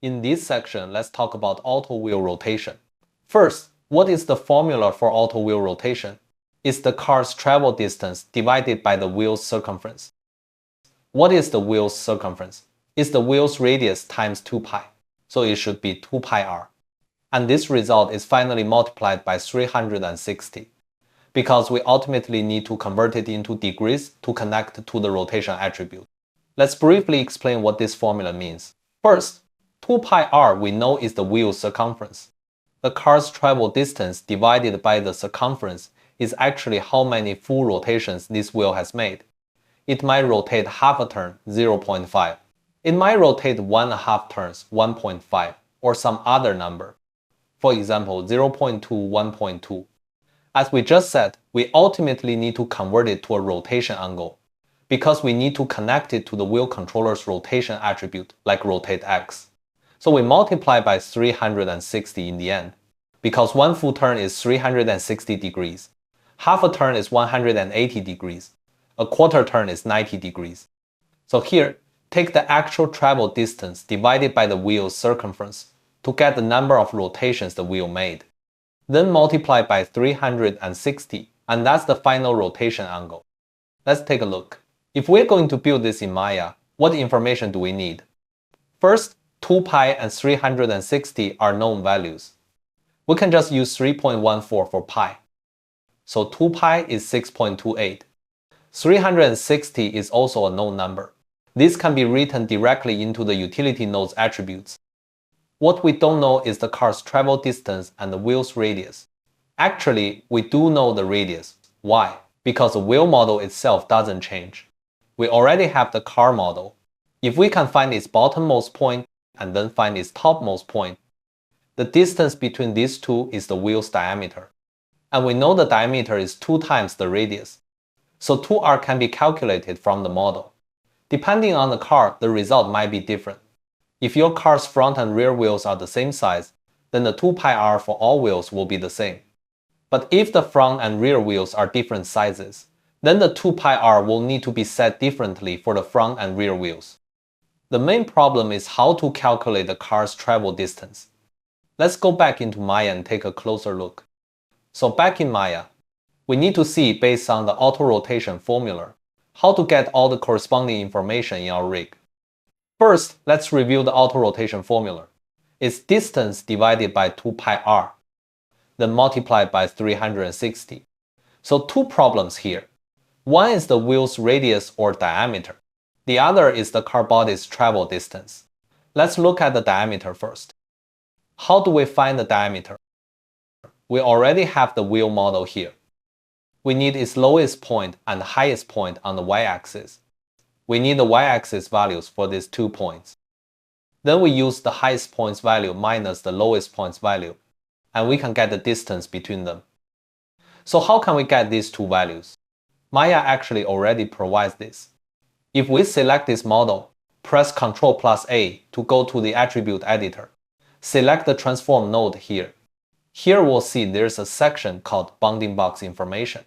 In this section, let's talk about auto wheel rotation. First, what is the formula for auto wheel rotation? It's the car's travel distance divided by the wheel's circumference. What is the wheel's circumference? It's the wheel's radius times 2 pi, so it should be 2 pi r. And this result is finally multiplied by 360, because we ultimately need to convert it into degrees to connect to the rotation attribute. Let's briefly explain what this formula means. First, 2 pi r we know is the wheel's circumference. The car's travel distance divided by the circumference is actually how many full rotations this wheel has made. It might rotate half a turn, 0.5. It might rotate 1.5 turns, 1.5, or some other number. For example, 0.2, 1.2. As we just said, we ultimately need to convert it to a rotation angle, because we need to connect it to the wheel controller's rotation attribute, like rotate x. So we multiply by 360 in the end, because one full turn is 360 degrees, half a turn is 180 degrees, a quarter turn is 90 degrees. So here, take the actual travel distance divided by the wheel's circumference to get the number of rotations the wheel made. Then multiply by 360, and that's the final rotation angle. Let's take a look. If we're going to build this in Maya, what information do we need? First, 2 pi and 360 are known values. We can just use 3.14 for pi. So 2 pi is 6.28. 360 is also a known number. This can be written directly into the utility node's attributes. What we don't know is the car's travel distance and the wheel's radius. Actually, we do know the radius. Why? Because the wheel model itself doesn't change. We already have the car model. If we can find its bottommost point and then find its topmost point, the distance between these two is the wheel's diameter. And we know the diameter is 2 times the radius. So 2r can be calculated from the model. Depending on the car, the result might be different. If your car's front and rear wheels are the same size, then the 2 pi r for all wheels will be the same. But if the front and rear wheels are different sizes, then the 2 pi r will need to be set differently for the front and rear wheels. The main problem is how to calculate the car's travel distance. Let's go back into Maya and take a closer look. So back in Maya, we need to see, based on the auto rotation formula, how to get all the corresponding information in our rig. First, let's review the auto rotation formula. It's distance divided by 2 pi r, then multiplied by 360. So two problems here. One is the wheel's radius or diameter. The other is the car body's travel distance. Let's look at the diameter first. How do we find the diameter? We already have the wheel model here. We need its lowest point and highest point on the y-axis. We need the y-axis values for these 2 points. Then we use the highest point's value minus the lowest point's value, and we can get the distance between them. So how can we get these two values? Maya actually already provides this. If we select this model, press Ctrl+A to go to the attribute editor. Select the transform node here. Here we'll see there's a section called bounding box information.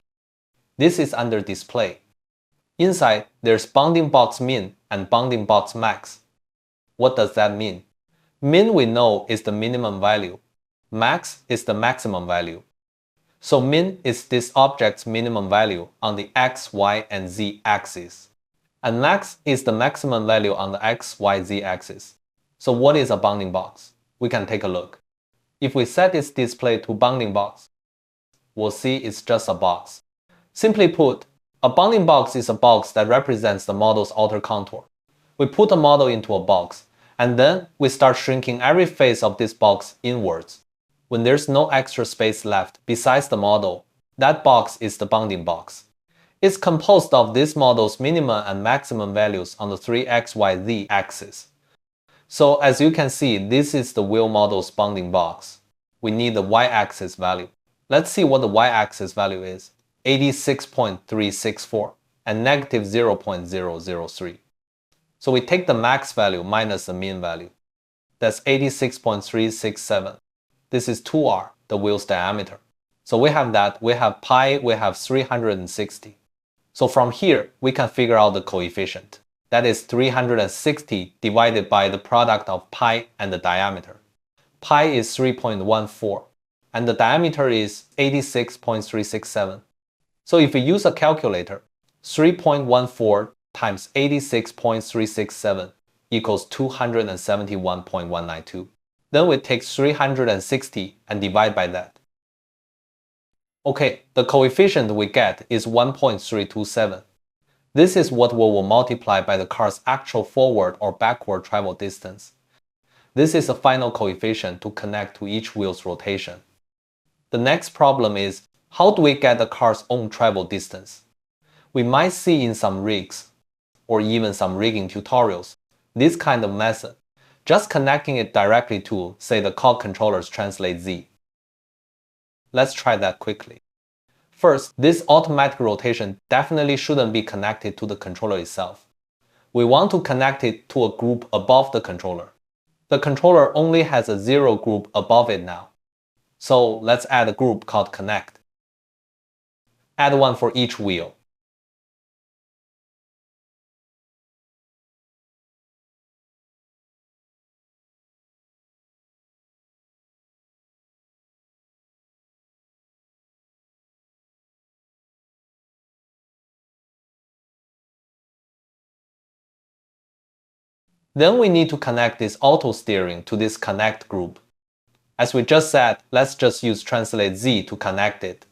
This is under display. Inside, there's bounding box min and bounding box max. What does that mean? Min we know is the minimum value. Max is the maximum value. So min is this object's minimum value on the x, y, and z axis. And max is the maximum value on the x, y, z axis. So what is a bounding box? We can take a look. If we set its display to bounding box, we'll see it's just a box. Simply put, a bounding box is a box that represents the model's outer contour. We put a model into a box, and then we start shrinking every face of this box inwards. When there's no extra space left besides the model, that box is the bounding box. It's composed of this model's minimum and maximum values on the 3 x, y, z axis. So as you can see, this is the wheel model's bounding box. We need the y-axis value. Let's see what the y-axis value is. 86.364 and negative 0.003. So we take the max value minus the mean value. That's 86.367. This is 2r, the wheel's diameter. So we have that, we have pi, we have 360. So from here, we can figure out the coefficient. That is 360 divided by the product of pi and the diameter. Pi is 3.14, and the diameter is 86.367. So if we use a calculator, 3.14 times 86.367 equals 271.192. Then we take 360 and divide by that. Okay, the coefficient we get is 1.327. This is what we will multiply by the car's actual forward or backward travel distance. This is the final coefficient to connect to each wheel's rotation. The next problem is, how do we get the car's own travel distance? We might see in some rigs, or even some rigging tutorials, this kind of method, just connecting it directly to, say, the cog controller's translate Z. Let's try that quickly. First, this automatic rotation definitely shouldn't be connected to the controller itself. We want to connect it to a group above the controller. The controller only has a 0 group above it now. So let's add a group called connect. Add one for each wheel. Then we need to connect this auto steering to this connect group. As we just said, let's just use translate Z to connect it.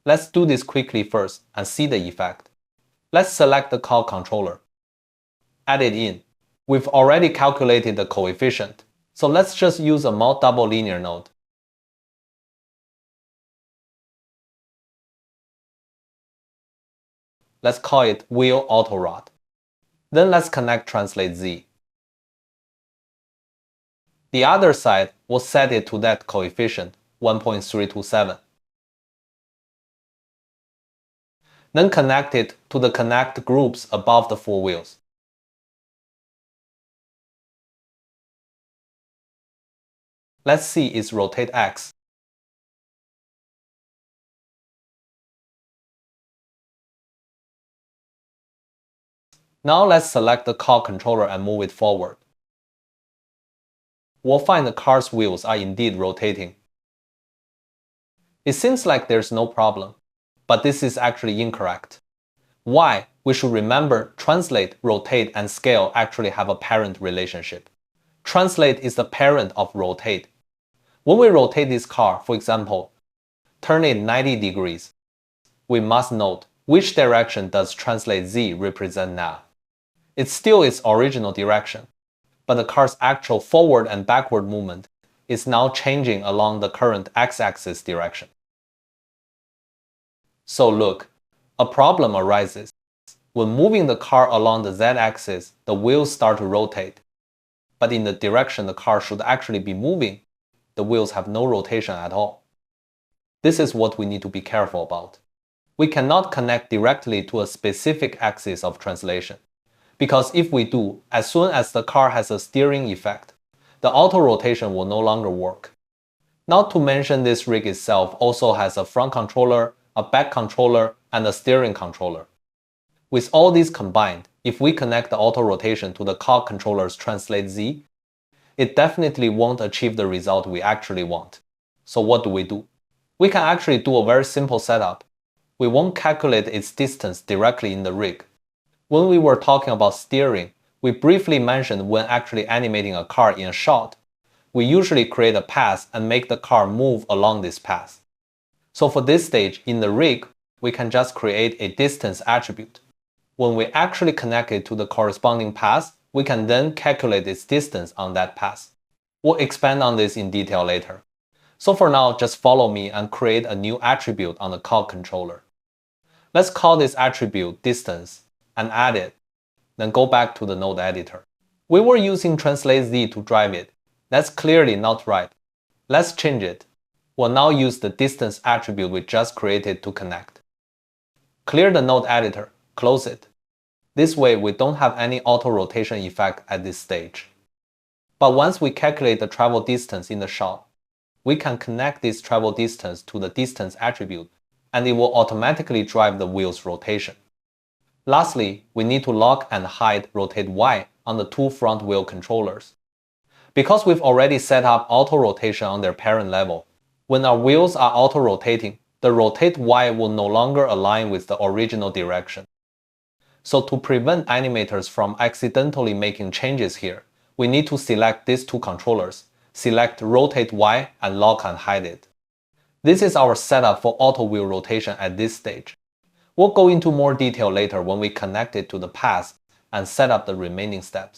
Let's do this quickly first and see the effect. Let's select the cog controller. Add it in. We've already calculated the coefficient, so let's just use a mod double linear node. Let's call it wheel auto rod. Then let's connect translate Z. The other side, we'll set it to that coefficient, 1.327. Then connect it to the connect groups above the 4 wheels. Let's see its rotate X. Now let's select the cog controller and move it forward. We'll find the car's wheels are indeed rotating. It seems like there's no problem, but this is actually incorrect. Why? We should remember translate, rotate, and scale actually have a parent relationship. Translate is the parent of rotate. When we rotate this car, for example, turn it 90 degrees, we must note which direction does translate Z represent now. It's still its original direction, but the car's actual forward and backward movement is now changing along the current x-axis direction. So look, a problem arises. When moving the car along the z-axis, the wheels start to rotate. But in the direction the car should actually be moving, the wheels have no rotation at all. This is what we need to be careful about. We cannot connect directly to a specific axis of translation. Because if we do, as soon as the car has a steering effect, the auto rotation will no longer work. Not to mention this rig itself also has a front controller, a back controller, and a steering controller. With all these combined, if we connect the auto rotation to the cog controller's translate Z, it definitely won't achieve the result we actually want. So what do? We can actually do a very simple setup. We won't calculate its distance directly in the rig. When we were talking about steering, we briefly mentioned when actually animating a car in a shot, we usually create a path and make the car move along this path. So for this stage in the rig, we can just create a distance attribute. When we actually connect it to the corresponding path, we can then calculate its distance on that path. We'll expand on this in detail later. So for now, just follow me and create a new attribute on the cog controller. Let's call this attribute distance and add it, then go back to the node editor. We were using translate Z to drive it. That's clearly not right. Let's change it. We'll now use the distance attribute we just created to connect. Clear the node editor, close it. This way we don't have any auto rotation effect at this stage. But once we calculate the travel distance in the shot, we can connect this travel distance to the distance attribute and it will automatically drive the wheel's rotation. Lastly, we need to lock and hide rotate Y on the two front wheel controllers. Because we've already set up auto rotation on their parent level, when our wheels are auto-rotating, the rotate Y will no longer align with the original direction. So to prevent animators from accidentally making changes here, we need to select these two controllers, select rotate Y and lock and hide it. This is our setup for auto wheel rotation at this stage. We'll go into more detail later when we connect it to the path and set up the remaining steps.